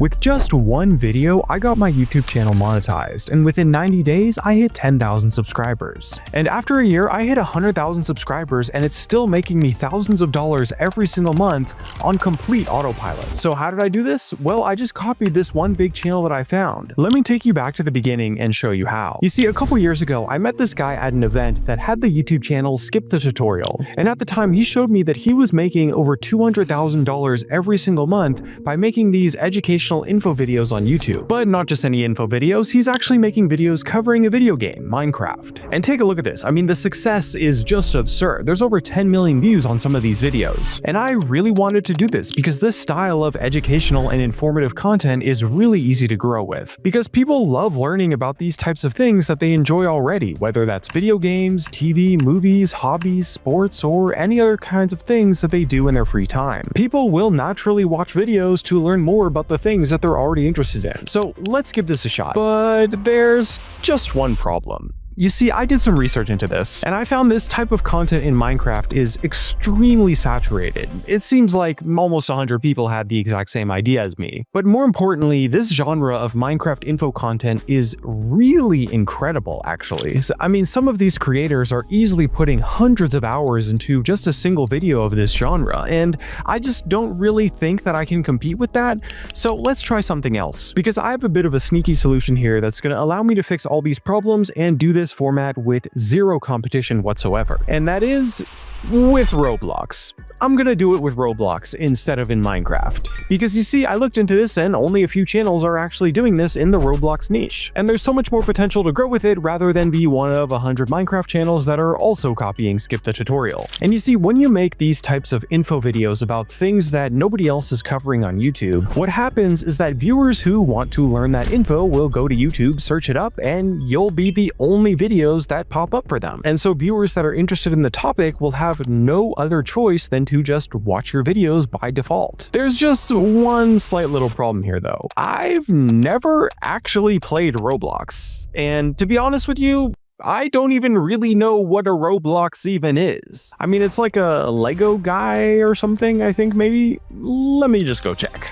With just one video, I got my YouTube channel monetized, and within 90 days, I hit 10,000 subscribers. And after a year, I hit 100,000 subscribers, and it's still making me thousands of dollars every single month on complete autopilot. So how did I do this? Well, I just copied this one big channel that I found. Let me take you back to the beginning and show you how. You see, a couple years ago, I met this guy at an event that had the YouTube channel Skip the Tutorial. And at the time, he showed me that he was making over $200,000 every single month by making these educational info videos on YouTube. But not just any info videos, he's actually making videos covering a video game, Minecraft. And take a look at this. I mean, the success is just absurd. There's over 10 million views on some of these videos. And I really wanted to do this because this style of educational and informative content is really easy to grow with. Because people love learning about these types of things that they enjoy already, whether that's video games, TV, movies, hobbies, sports, or any other kinds of things that they do in their free time. People will naturally watch videos to learn more about the things that they're already interested in. So let's give this a shot. But there's just one problem. You see, I did some research into this, and I found this type of content in Minecraft is extremely saturated. It seems like almost 100 people had the exact same idea as me. But more importantly, this genre of Minecraft info content is really incredible, actually. I mean, some of these creators are easily putting hundreds of hours into just a single video of this genre, and I just don't really think that I can compete with that. So let's try something else, because I have a bit of a sneaky solution here that's going to allow me to fix all these problems and do this format with zero competition whatsoever, and that is with Roblox. I'm gonna do it with Roblox instead of in Minecraft. Because you see, I looked into this and only a few channels are actually doing this in the Roblox niche. And there's so much more potential to grow with it rather than be one of 100 Minecraft channels that are also copying Skip the Tutorial. And you see, when you make these types of info videos about things that nobody else is covering on YouTube, what happens is that viewers who want to learn that info will go to YouTube, search it up, and you'll be the only videos that pop up for them. And so viewers that are interested in the topic will have no other choice than to just watch your videos by default. There's just one slight little problem here though. I've never actually played Roblox, and to be honest with you, I don't even really know what a Roblox even is. I mean, it's like a Lego guy or something, I think maybe. Let me just go check.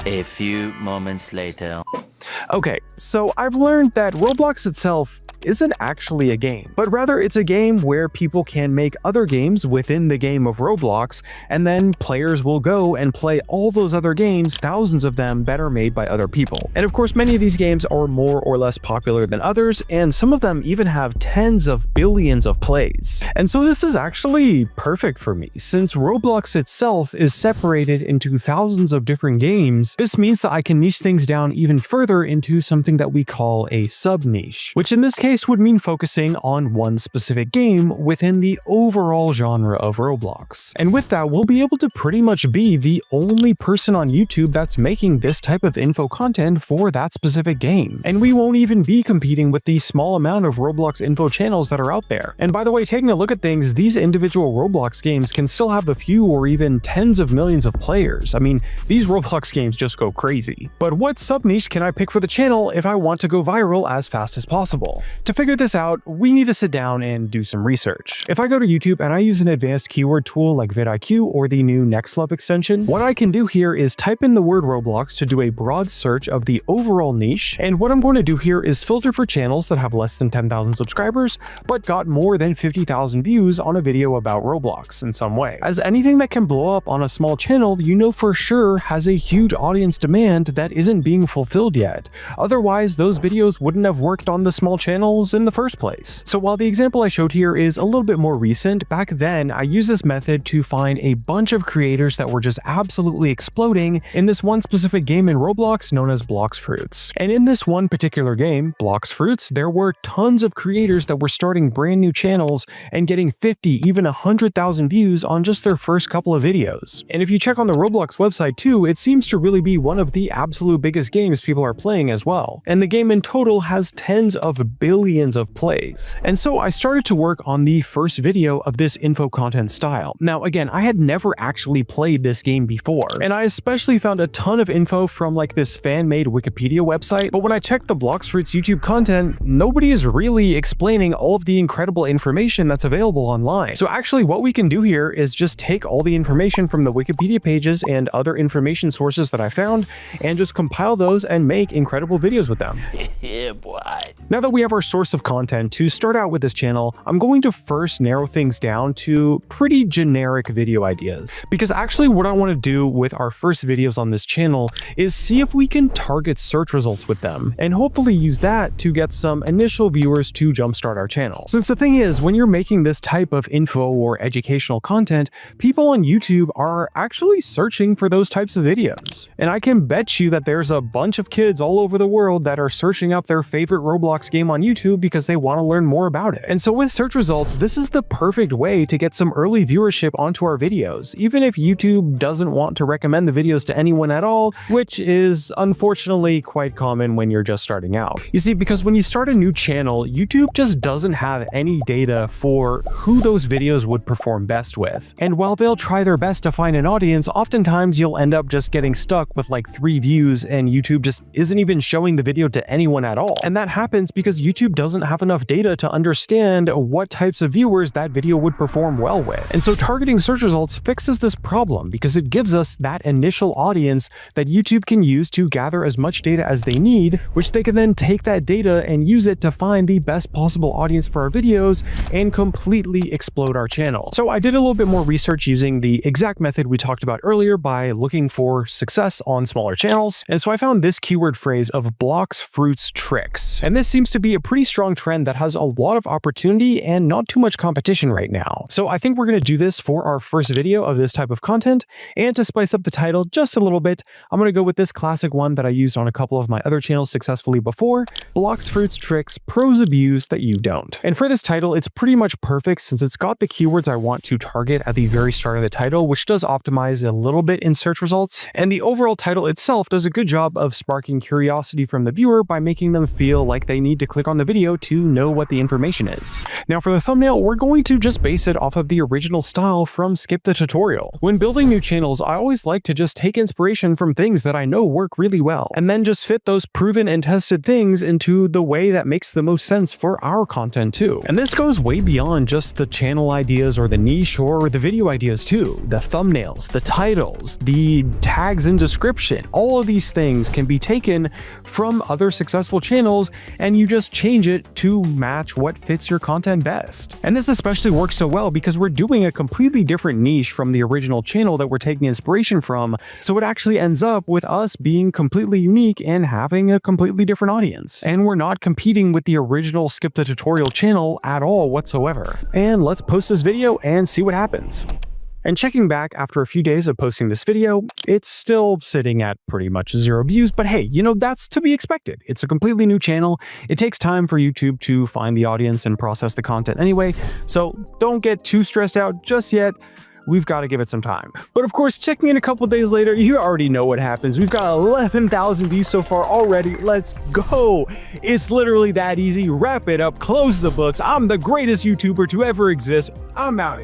A few moments later. Okay, so I've learned that Roblox itself isn't actually a game, but rather it's a game where people can make other games within the game of Roblox, and then players will go and play all those other games, thousands of them better made by other people. And of course, many of these games are more or less popular than others, and some of them even have tens of billions of plays. And so this is actually perfect for me. Since Roblox itself is separated into thousands of different games, this means that I can niche things down even further into something that we call a sub-niche, which in this case would mean focusing on one specific game within the overall genre of Roblox. And with that, we'll be able to pretty much be the only person on YouTube that's making this type of info content for that specific game. And we won't even be competing with the small amount of Roblox info channels that are out there. And by the way, taking a look at things, these individual Roblox games can still have a few or even tens of millions of players. I mean, these Roblox games just go crazy. But what sub-niche can I pick for the channel if I want to go viral as fast as possible? To figure this out, we need to sit down and do some research. If I go to YouTube and I use an advanced keyword tool like vidIQ or the new Nextlove extension, what I can do here is type in the word Roblox to do a broad search of the overall niche, and what I'm going to do here is filter for channels that have less than 10,000 subscribers, but got more than 50,000 views on a video about Roblox in some way. As anything that can blow up on a small channel, you know for sure has a huge audience demand that isn't being fulfilled yet. Otherwise, those videos wouldn't have worked on the small channels in the first place. So while the example I showed here is a little bit more recent, back then I used this method to find a bunch of creators that were just absolutely exploding in this one specific game in Roblox known as Blox Fruits. And in this one particular game, Blox Fruits, there were tons of creators that were starting brand new channels and getting 50, even 100,000 views on just their first couple of videos. And if you check on the Roblox website too, it seems to really be one of the absolute biggest games people are playing as well. And the game in total has tens of billions millions of plays. And so I started to work on the first video of this info content style. Now again, I had never actually played this game before, and I especially found a ton of info from like this fan-made Wikipedia website, but when I checked the Blocks Fruits YouTube content, nobody is really explaining all of the incredible information that's available online. So actually what we can do here is just take all the information from the Wikipedia pages and other information sources that I found and just compile those and make incredible videos with them. Yeah, boy. Now that we have our source of content to start out with this channel, I'm going to first narrow things down to pretty generic video ideas. Because actually what I want to do with our first videos on this channel is see if we can target search results with them and hopefully use that to get some initial viewers to jumpstart our channel. Since the thing is, when you're making this type of info or educational content, people on YouTube are actually searching for those types of videos. And I can bet you that there's a bunch of kids all over the world that are searching up their favorite Roblox game on YouTube because they want to learn more about it. And so with search results, this is the perfect way to get some early viewership onto our videos, even if YouTube doesn't want to recommend the videos to anyone at all, which is unfortunately quite common when you're just starting out. You see, because when you start a new channel, YouTube just doesn't have any data for who those videos would perform best with. And while they'll try their best to find an audience, oftentimes you'll end up just getting stuck with like 3 views and YouTube just isn't even showing the video to anyone at all. And that happens because YouTube doesn't have enough data to understand what types of viewers that video would perform well with. And so targeting search results fixes this problem because it gives us that initial audience that YouTube can use to gather as much data as they need, which they can then take that data and use it to find the best possible audience for our videos and completely explode our channel. So I did a little bit more research using the exact method we talked about earlier by looking for success on smaller channels. And so I found this keyword phrase of blocks, fruits, tricks. And this seems to be a pretty strong trend that has a lot of opportunity and not too much competition right now. So I think we're going to do this for our first video of this type of content. And to spice up the title just a little bit, I'm going to go with this classic one that I used on a couple of my other channels successfully before: blocks, fruits, tricks, pros abused that you don't. And for this title, it's pretty much perfect since it's got the keywords I want to target at the very start of the title, which does optimize a little bit in search results. And the overall title itself does a good job of sparking curiosity from the viewer by making them feel like they need to click on the video to know what the information is. Now for the thumbnail, we're going to just base it off of the original style from Skip the Tutorial. When building new channels, I always like to just take inspiration from things that I know work really well, and then just fit those proven and tested things into the way that makes the most sense for our content too. And this goes way beyond just the channel ideas or the niche or the video ideas too. The thumbnails, the titles, the tags and description, all of these things can be taken from other successful channels and you just change it to match what fits your content best. And this especially works so well because we're doing a completely different niche from the original channel that we're taking inspiration from, so it actually ends up with us being completely unique and having a completely different audience. And we're not competing with the original Skip the Tutorial channel at all whatsoever. And let's post this video and see what happens. And checking back after a few days of posting this video, it's still sitting at pretty much 0 views, but hey, you know, that's to be expected. It's a completely new channel. It takes time for YouTube to find the audience and process the content anyway, so don't get too stressed out just yet. We've got to give it some time. But of course, checking in a couple days later, you already know what happens. We've got 11,000 views so far already. Let's go. It's literally that easy. Wrap it up, close the books. I'm the greatest YouTuber to ever exist. I'm out.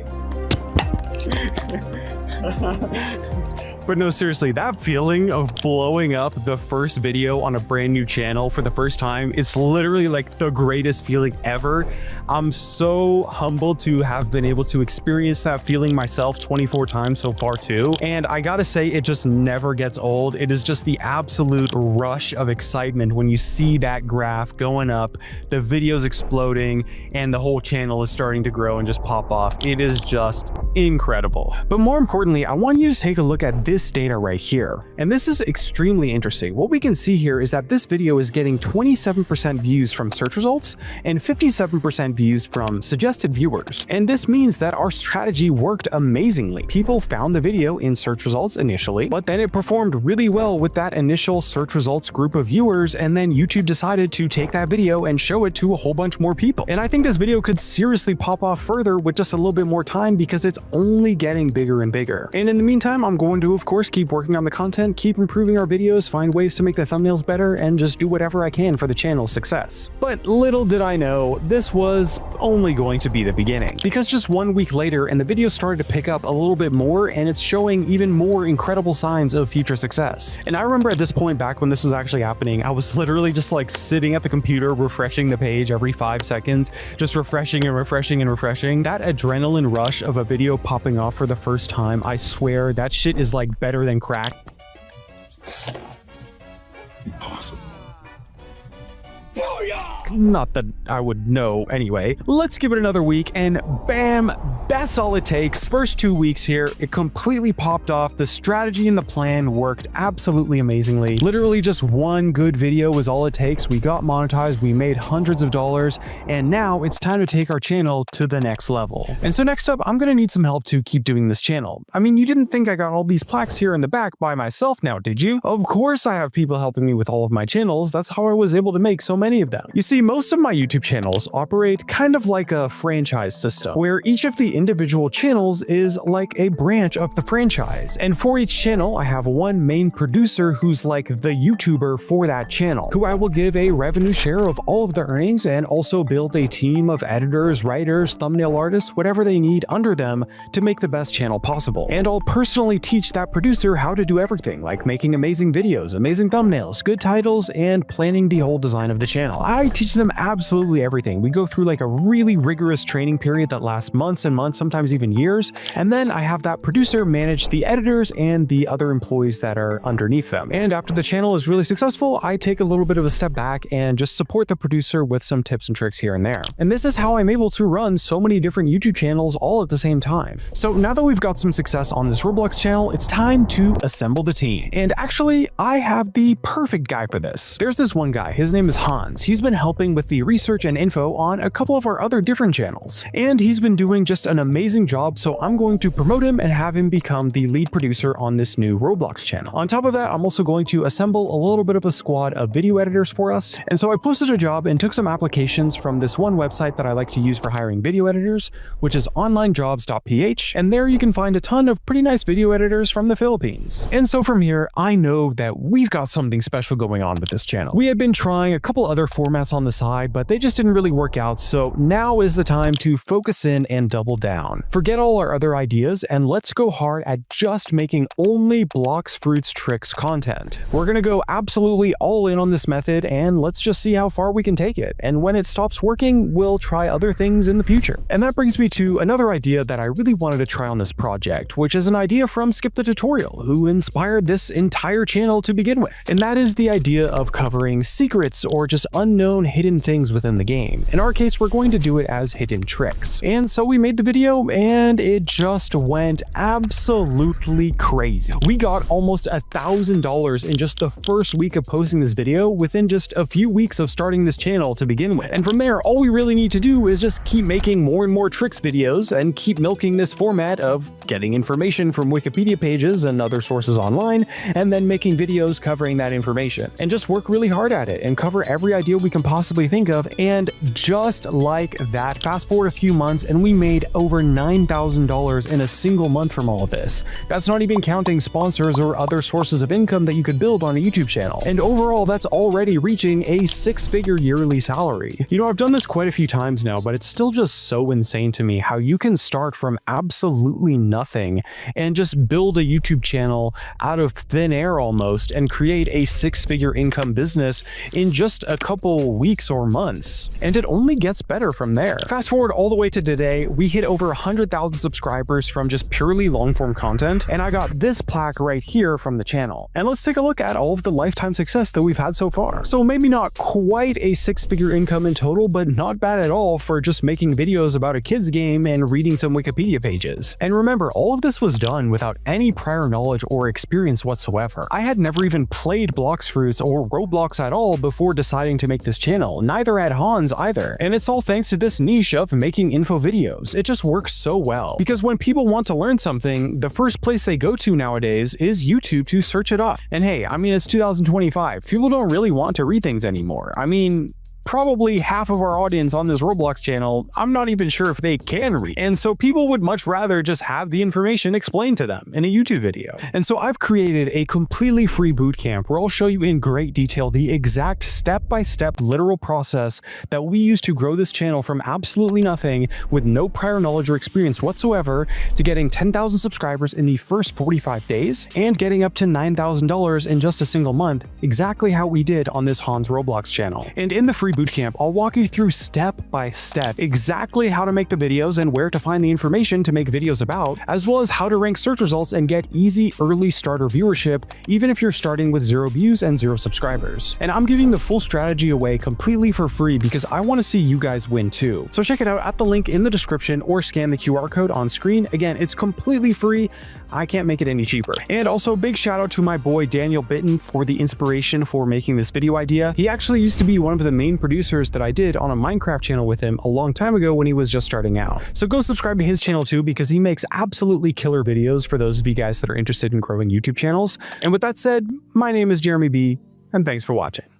But no, seriously, that feeling of blowing up the first video on a brand new channel for the first time, it's literally like the greatest feeling ever. I'm so humbled to have been able to experience that feeling myself 24 times so far too. And I gotta say, it just never gets old. It is just the absolute rush of excitement when you see that graph going up, the videos exploding, and the whole channel is starting to grow and just pop off. It is just incredible. But more importantly, I want you to take a look at this data right here. And this is extremely interesting. What we can see here is that this video is getting 27% views from search results and 57% views from suggested viewers. And this means that our strategy worked amazingly. People found the video in search results initially, but then it performed really well with that initial search results group of viewers, and then YouTube decided to take that video and show it to a whole bunch more people. And I think this video could seriously pop off further with just a little bit more time because it's only getting bigger and bigger. And in the meantime, I'm going to, of course, keep working on the content, keep improving our videos, find ways to make the thumbnails better, and just do whatever I can for the channel's success. But little did I know, this was only going to be the beginning. Because just 1 week later, and the video started to pick up a little bit more, and it's showing even more incredible signs of future success. And I remember at this point, back when this was actually happening, I was literally just like sitting at the computer, refreshing the page every 5 seconds, just refreshing and refreshing and refreshing. That adrenaline rush of a video popping off for the first time, I swear that shit is like better than crack. Impossible. Not that I would know anyway. Let's give it another week and bam, that's all it takes. First 2 weeks here, it completely popped off. The strategy and the plan worked absolutely amazingly. Literally just one good video was all it takes. We got monetized, we made hundreds of dollars, and now it's time to take our channel to the next level. And so next up, I'm gonna need some help to keep doing this channel. I mean, you didn't think I got all these plaques here in the back by myself now, did you? Of course I have people helping me with all of my channels. That's how I was able to make so many of them. You see, most of my YouTube channels operate kind of like a franchise system, where each of the individual channels is like a branch of the franchise. And for each channel, I have one main producer who's like the YouTuber for that channel, who I will give a revenue share of all of the earnings and also build a team of editors, writers, thumbnail artists, whatever they need under them to make the best channel possible. And I'll personally teach that producer how to do everything, like making amazing videos, amazing thumbnails, good titles, and planning the whole design of the channel. I teach them absolutely everything. We go through like a really rigorous training period that lasts months and months, sometimes even years. And then I have that producer manage the editors and the other employees that are underneath them. And after the channel is really successful, I take a little bit of a step back and just support the producer with some tips and tricks here and there. And this is how I'm able to run so many different YouTube channels all at the same time. So now that we've got some success on this Roblox channel, it's time to assemble the team. And actually, I have the perfect guy for this. There's this one guy, his name is Hans. He's been helping with the research and info on a couple of our other different channels. And he's been doing just an amazing job, so I'm going to promote him and have him become the lead producer on this new Roblox channel. On top of that, I'm also going to assemble a little bit of a squad of video editors for us. And so I posted a job and took some applications from this one website that I like to use for hiring video editors, which is onlinejobs.ph. And there you can find a ton of pretty nice video editors from the Philippines. And so from here, I know that we've got something special going on with this channel. We had been trying a couple other formats on the side, but they just didn't really work out, so now is the time to focus in and double down. Forget all our other ideas and let's go hard at just making only blocks, fruits, tricks content. We're gonna go absolutely all in on this method and let's just see how far we can take it. And when it stops working, we'll try other things in the future. And that brings me to another idea that I really wanted to try on this project, which is an idea from Skip the Tutorial, who inspired this entire channel to begin with. And that is the idea of covering secrets or just unknown hidden things within the game. In our case, we're going to do it as hidden tricks. And so we made the video and it just went absolutely crazy. We got almost $1,000 in just the first week of posting this video within just a few weeks of starting this channel to begin with. And from there, all we really need to do is just keep making more and more tricks videos and keep milking this format of getting information from Wikipedia pages and other sources online, and then making videos covering that information. And just work really hard at it and cover every idea we can possibly think of. And just like that, fast forward a few months and we made over $9,000 in a single month from all of this. That's not even counting sponsors or other sources of income that you could build on a YouTube channel. And overall, that's already reaching a six-figure yearly salary. You know, I've done this quite a few times now, but it's still just so insane to me how you can start from absolutely nothing and just build a YouTube channel out of thin air almost and create a six-figure income business in just a couple weeks or months. And it only gets better from there. Fast forward all the way to today, we hit over 100,000 subscribers from just purely long-form content, and I got this plaque right here from the channel. And let's take a look at all of the lifetime success that we've had so far. So maybe not quite a six-figure income in total, but not bad at all for just making videos about a kid's game and reading some Wikipedia pages. And remember, all of this was done without any prior knowledge or experience whatsoever. I had never even played Blox Fruits or Roblox at all before deciding to make this channel, neither had Hans either. And it's all thanks to this niche of making info videos. It just works so well. Because when people want to learn something, the first place they go to nowadays is YouTube to search it up. And hey, I mean, it's 2025. People don't really want to read things anymore. I mean, probably half of our audience on this Roblox channel, I'm not even sure if they can read. And so people would much rather just have the information explained to them in a YouTube video. And so I've created a completely free bootcamp where I'll show you in great detail the exact step-by-step literal process that we use to grow this channel from absolutely nothing with no prior knowledge or experience whatsoever to getting 10,000 subscribers in the first 45 days and getting up to $9,000 in just a single month, exactly how we did on this Hans Roblox channel. And in the free bootcamp, I'll walk you through step by step exactly how to make the videos and where to find the information to make videos about, as well as how to rank search results and get easy early starter viewership, even if you're starting with 0 views and 0 subscribers. And I'm giving the full strategy away completely for free because I want to see you guys win too. So check it out at the link in the description or scan the QR code on screen. Again, it's completely free. I can't make it any cheaper. And also big shout out to my boy Daniel Bitten for the inspiration for making this video idea. He actually used to be one of the main producers that I did on a Minecraft channel with him a long time ago when he was just starting out. So go subscribe to his channel too because he makes absolutely killer videos for those of you guys that are interested in growing YouTube channels. And with that said, my name is Jeremy B, and thanks for watching.